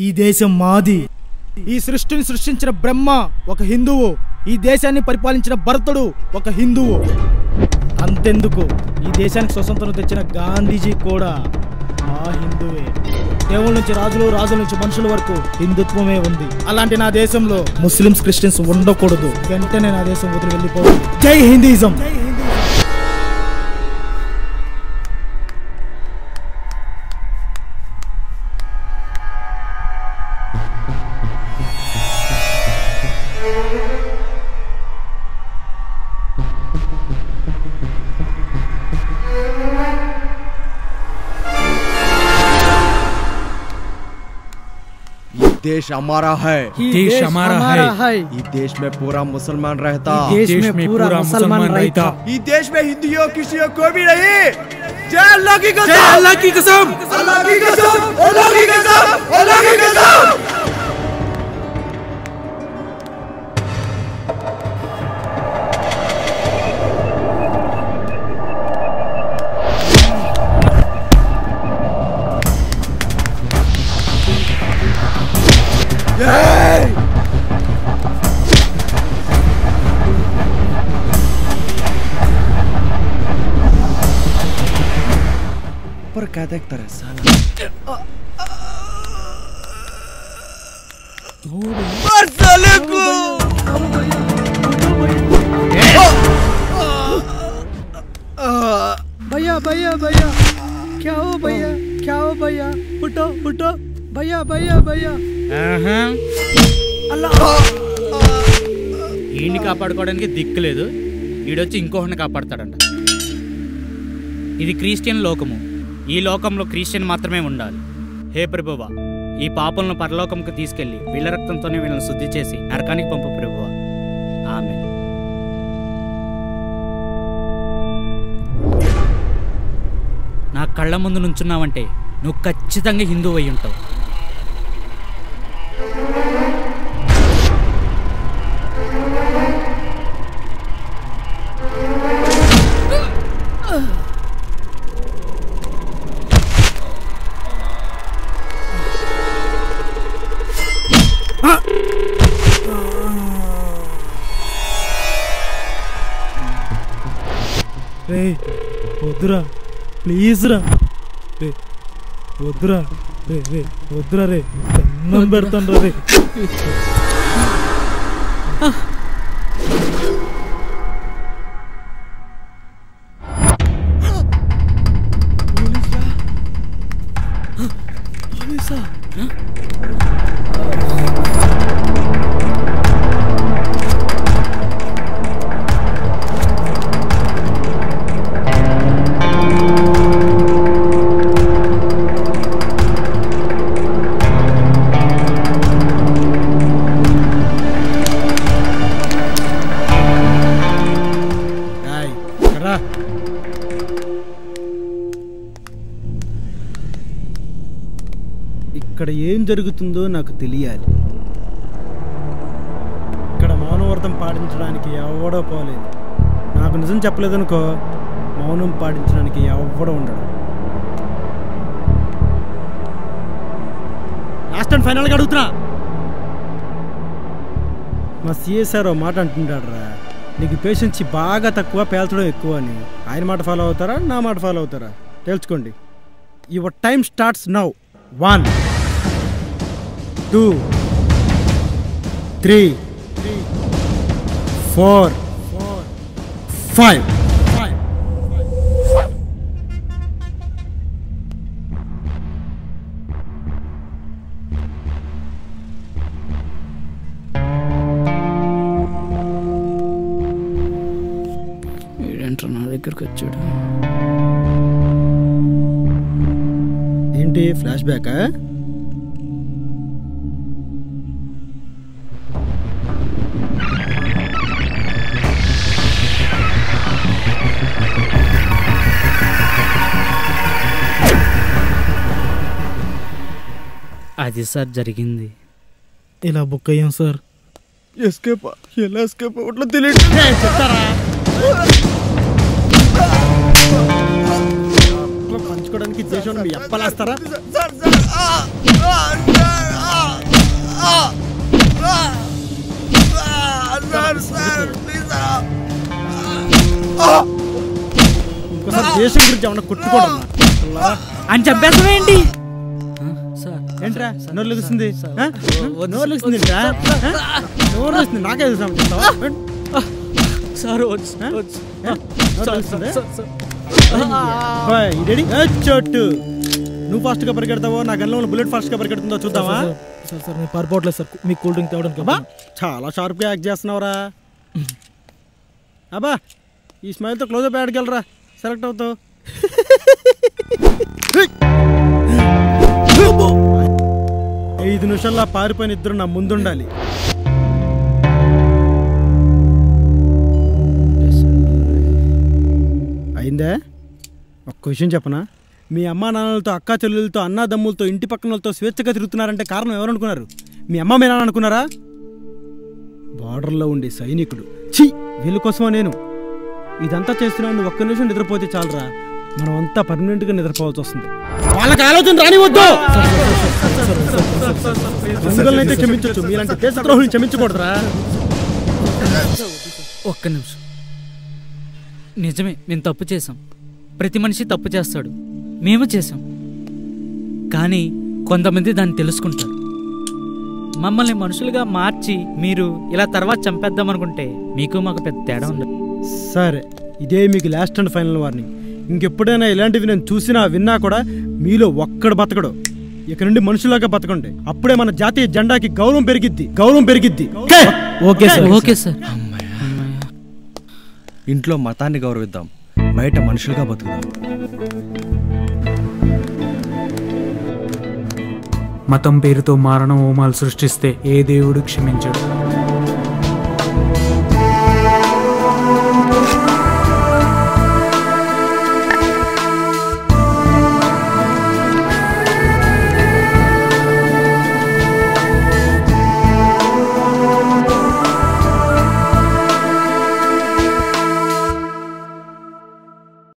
ఈ దేశం మాది. ఈ సృష్టిని సృష్టించిన బ్రహ్మ ఒక హిందువు, ఈ దేశాన్ని పరిపాలించిన భరతుడు ఒక హిందువు. అంతెందుకు, ఈ దేశానికి స్వతంత్రం తెచ్చిన గాంధీజీ కూడా ఆ హిందువే. దేవుళ్ళ నుంచి రాజులు, రాజుల నుంచి మనుషుల వరకు హిందుత్వమే ఉంది. అలాంటి నా దేశంలో ముస్లిమ్స్, క్రిస్టియన్స్ ఉండకూడదు. వెంటనే నా దేశం వదిలి వెళ్ళిపోవాలి. జై హిందీజం. देश हमारा है, देश हमारा है। इस देश में पूरा मुसलमान रहता, देश में पूरा मुसलमान रहता। इस देश में हिंदुओं किसी को भी नहीं। जय अल्लाह की कसम, जय अल्लाह की कसम, अल्लाह की कसम, अल्लाह की कसम, अल्लाह की कसम। पर क्या देखता है साला? मार साले को! भैया भैया भैया, क्या हो भैया, क्या हो भैया, उठो उठो भैया भैया भैया. ఈయన్ని కాపాడుకోవడానికి దిక్కు లేదు, ఈడొచ్చి ఇంకోహన్ని కాపాడతాడంట. ఇది క్రిస్టియన్ లోకము. ఈ లోకంలో క్రిస్టియన్ మాత్రమే ఉండాలి. హే ప్రభువా, ఈ పాపలను పరలోకంకు తీసుకెళ్లి వీళ్ళ రక్తంతోనే వీళ్ళని శుద్ధి చేసి నరకానికి పంపు ప్రభువా. ఆమేన్. నా కళ్ళ ముందు నుంచున్నావంటే నువ్వు ఖచ్చితంగా హిందువు అయి ఉంటావు. రే వద్దురా, ప్లీజ్ రా, రే వద్దురా, రే రే వద్దురా, రే దండం పెడతాను రా. రే ఇక్కడ ఏం జరుగుతుందో నాకు తెలియాలి. ఇక్కడ మౌనవ్రతం పాటించడానికి ఎవడో పోలేదు. నాకు నిజం చెప్పలేదనుకో, మౌనం పాటించడానికి ఎవడో ఉండడు. లాస్ట్ అండ్ ఫైనల్గా అడుగుతున్నా, మా సిఏ సార్ ఓ మాట అంటుంటాడు రా, నీకు పేషెన్స్ బాగా తక్కువ, పేల్చడం ఎక్కువ అని. ఆయన మాట ఫాలో అవుతారా, నా మాట ఫాలో అవుతారా తెలుసుకోండి. Your time starts now. 1 2 3 4 5. వీడేంట్రా నా దగ్గరకు వచ్చాడు. ఏంటి ఫ్లాష్ బ్యాకా? అది సార్ జరిగింది. ఇలా బుక్ అయ్యాం సార్. ఎస్కేప్ ఎలా ఎస్కేప్ అవ్వట్లో తెలియదు. చెప్తారా పంచుకోవడానికి దేశం మీ అప్పలేస్తారా? ఇంకోసారి దేశం గురించి ఏమన్నా కొట్టుకోవడం అని చంపేస్తావేంటి? ఏంట్రా నోరు లెగుస్తుంది నోరు లెగుస్తుంది నోరు లెగుస్తుంది నాకే చోటు నువ్వు ఫాస్ట్ గా పరిగెడతావో నా గన్లో బుల్లెట్ ఫాస్ట్ గా పరిగెడుతుందో చూద్దామా? సార్ నేను పారిపోవట్లేదు సార్, మీ కూల్ డ్రింక్ తేవడానికి. చాలా షార్ప్ గా యాక్ట్ చేస్తున్నావురా. అబ్బా ఈ స్మైల్ తో క్లోజప్ యాడ్కెళ్ళరా, సెలెక్ట్ అవుతావు. 5 నిమిషాల్లో పారిపోయిన ఇద్దరు నా ముందుండాలి. అయిందే? ఒక్క విషయం చెప్పనా? మీ అమ్మా నాన్నలతో అక్కా చెల్లెలతో అన్నాదమ్ములతో ఇంటి పక్కన వాళ్ళతో స్వేచ్ఛగా తిరుగుతున్నారంటే కారణం ఎవరు అనుకున్నారు? మీ అమ్మ మీ నాన్న అనుకున్నారా? బార్డర్లో ఉండే సైనికుడు. ఛీ, వీళ్ళ కోసమా నేను ఇదంతా చేస్తున్నాను? నువ్వు ఒక్క నిమిషం నిద్రపోతే చాలరా, మనం అంతా పర్మనెంట్గా నిద్రపోవాల్సి వస్తుంది. వాళ్ళకి ఆలోచన రానివద్దు. దొంగలనైతే క్షమించవచ్చు, మీలాంటి దేశద్రోహుల్ని క్షమించకూడదురా. ఒక్క నిమిషం. నిజమే, మేము తప్పు చేసాం. ప్రతి మనిషి తప్పు చేస్తాడు, మేము చేసాం. కానీ కొంతమంది దాన్ని తెలుసుకుంటారు. మమ్మల్ని మనుషులుగా మార్చి మీరు ఇలా తర్వాత చంపేద్దామనుకుంటే మీకు మాకు పెద్ద తేడా ఉండదు. సరే, ఇదే మీకు లాస్ట్ అండ్ ఫైనల్ వార్నింగ్. ఇంకెప్పుడైనా ఇలాంటివి నేను చూసినా విన్నా కూడా మీలో ఒక్కడు బతకడు. ఇక నుండి మనుషులాగా బతకండి. అప్పుడే మన జాతీయ జెండాకి గౌరవం పెరిగిద్ది. Okay sir. Okay sir. ఇంట్లో మతాన్ని గౌరవిద్దాం, బయట మనుషులుగా బతుకుదాం. మతం పేరుతో మారణ హోమాలు సృష్టిస్తే ఏ దేవుడు క్షమించడు.